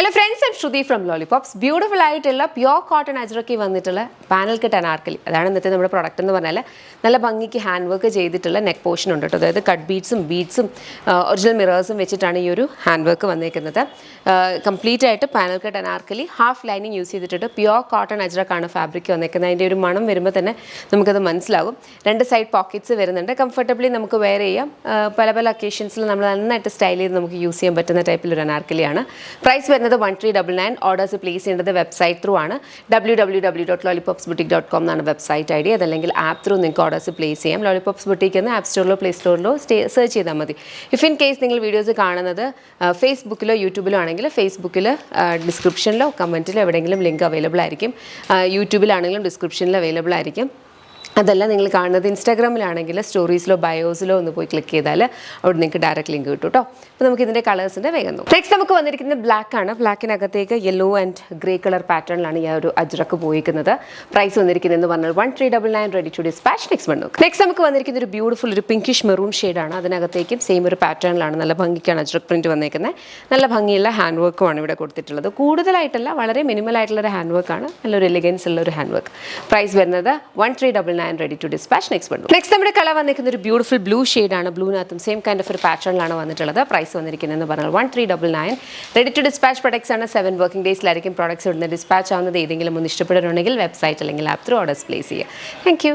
Hello friends, I'm Shruti from Lollipops. Beautiful ആയിട്ടുള്ള pure cotton അജ്രക്കി വന്നിട്ടുള്ള panel cut Anarkali. അതാണ് ഇന്നത്തെ നമ്മുടെ പ്രൊഡക്റ്റ് എന്ന് പറഞ്ഞാൽ നല്ല ഭംഗിക്ക് ഹാൻഡ് വർക്ക് ചെയ്തിട്ടുള്ള നെക്ക് പോർഷൻ ഉണ്ട് കേട്ടോ. അതായത് കട്ട് ബീഡ്സും ഒറിജിനൽ മിറേഴ്സും വെച്ചിട്ടാണ് ഈ ഒരു ഹാൻഡ് വർക്ക് വന്നിരിക്കുന്നത്. കംപ്ലീറ്റ് ആയിട്ട് panel cut Anarkali half lining use ചെയ്തിട്ട് പ്യോർ കോട്ടൺ അജ്രക്കാണ് ഫാബ്രിക് വന്നിരിക്കുന്നത്. അതിൻ്റെ ഒരു മണം വരുമ്പോൾ തന്നെ നമുക്കത് മനസ്സിലാകും. രണ്ട് സൈഡ് പോക്കറ്റ്സ് വരുന്നുണ്ട്. കംഫർട്ടബിളി നമുക്ക് വെയർ ചെയ്യാം. പല പല ഒക്കേഷൻസിൽ നമ്മൾ നന്നായിട്ട് സ്റ്റൈൽ ചെയ്ത് നമുക്ക് യൂസ് ചെയ്യാൻ പറ്റുന്ന ടൈപ്പിലൊരു അനാർക്കലിയാണ്. പ്രൈസ് വരുന്നത് 1399. ഓർഡേഴ്സ് പ്ലേസ് ചെയ്യേണ്ടത് വെബ്സൈറ്റ് ത്രൂ ആണ്. www.lollipopsboutique.com എന്നാണ് വെബ്സൈറ്റ് ID. അതല്ലെങ്കിൽ ആപ്പ് ത്രൂ നിങ്ങൾക്ക് ഓർഡേഴ്സ് പ്ലേസ് ചെയ്യാം. ലോളിപോപ്സ് ബുട്ടീക്ക് എന്ന് ആപ്പ് സ്റ്റോറിലോ പ്ലേ സ്റ്റോറിലോ സെർച്ച് ചെയ്താൽ മതി. ഇഫ് ഇൻ കേസ് നിങ്ങൾ വീഡിയോസ് കാണുന്നത് ഫേസ്ബുക്കിലോ യൂട്യൂബിലോ ആണെങ്കിൽ ഫേസ്ബുക്കിൽ ഡിസ്ക്രിപ്ഷനിലോ കമൻറ്റിലോ എവിടെയെങ്കിലും ലിങ്ക് അവൈലബിൾ ആയിരിക്കും. യൂട്യൂബിലാണെങ്കിലും ഡിസ്ക്രിപ്ഷനിൽ അവൈലബിൾ ആയിരിക്കും. അതല്ല നിങ്ങൾ കാണുന്നത് ഇൻസ്റ്റാഗ്രാമിലാണെങ്കിൽ സ്റ്റോറീസിലോ ബയോസിലോ ഒന്ന് പോയി ക്ലിക്ക് ചെയ്താൽ അവിടെ നിങ്ങൾക്ക് ഡയറക്റ്റ് ലിങ്ക് കിട്ടും കേട്ടോ. അപ്പോൾ നമുക്ക് ഇതിൻ്റെ കളേഴ്സിൻ്റെ വേഗം നോക്കാം. നെക്സ്റ്റ് നമുക്ക് വന്നിരിക്കുന്നത് ബ്ലാക്ക് ആണ്. ബ്ലാക്കിനകത്തേക്ക് യെല്ലോ ആൻഡ് ഗ്രേ കളർ പാറ്റേണിലാണ് ഈ ഒരു അജ്രക്ക് പോയിരിക്കുന്നത്. പ്രൈസ് വന്നിരിക്കുന്നതെന്ന് പറഞ്ഞാൽ 1399. Ready to dispatch. നെക്സ്റ്റ് വന്നു. നെക്സ്റ്റ് നമുക്ക് വന്നിരിക്കുന്ന ഒരു ബ്യൂട്ടിഫുൾ ഒരു പിങ്കിഷ് മെറൂൺ ഷെയ്ഡാണ്. അതിനകത്തേക്കും സെയിം ഒരു പാറ്റേണിലാണ് നല്ല ഭംഗിക്കാണ് അജ്രക്ക് പ്രിൻറ്റ് വന്നിരിക്കുന്നത്. നല്ല ഭംഗിയുള്ള ഹാൻഡ് വർക്കുമാണ് ഇവിടെ കൊടുത്തിട്ടുള്ളത്. കൂടുതലായിട്ടല്ല, വളരെ മിനിമൽ ആയിട്ടുള്ളൊരു ഹാൻഡ് വർക്കാണ്. നല്ലൊരു എലിഗൻസ് ഉള്ള ഒരു ഹാൻഡ് വർക്ക്. പ്രൈസ് വരുന്നത് 1399. Ready to dispatch. നെക്സ്റ്റ് നമ്മുടെ കളർ വന്നിരിക്കുന്ന ഒരു ബ്യൂട്ടിഫുൾ ബ്ലൂ ഷെയ്ഡാണ്. ബ്ലൂവിനകത്തും സെയിം കൈൻഡ് ഓഫ് ഒരു പാറ്റേണിലാണ് വന്നിട്ടുള്ളത്. പ്രൈസ് വന്നിരിക്കുന്നതെന്ന് പറഞ്ഞാൽ 1399. റെഡി ടു ഡിസ്പാച്ച് പ്രൊഡക്ട്സ് ആണ്. 7 വർക്കിംഗ് ഡേയ്സിലായിരിക്കും പ്രോഡക്ട്സ് ഇവിടുന്ന് ഡിസ്പാച്ച് ആവുന്നത്. ഏതെങ്കിലും ഒന്ന് ഇഷ്ടപ്പെടുന്നുണ്ടെങ്കിൽ വെബ്സൈറ്റ് അല്ലെങ്കിൽ ആപ്പ് ത്രൂ ഓർഡേഴ്സ് പ്ലേസ് ചെയ്യുക. Thank you.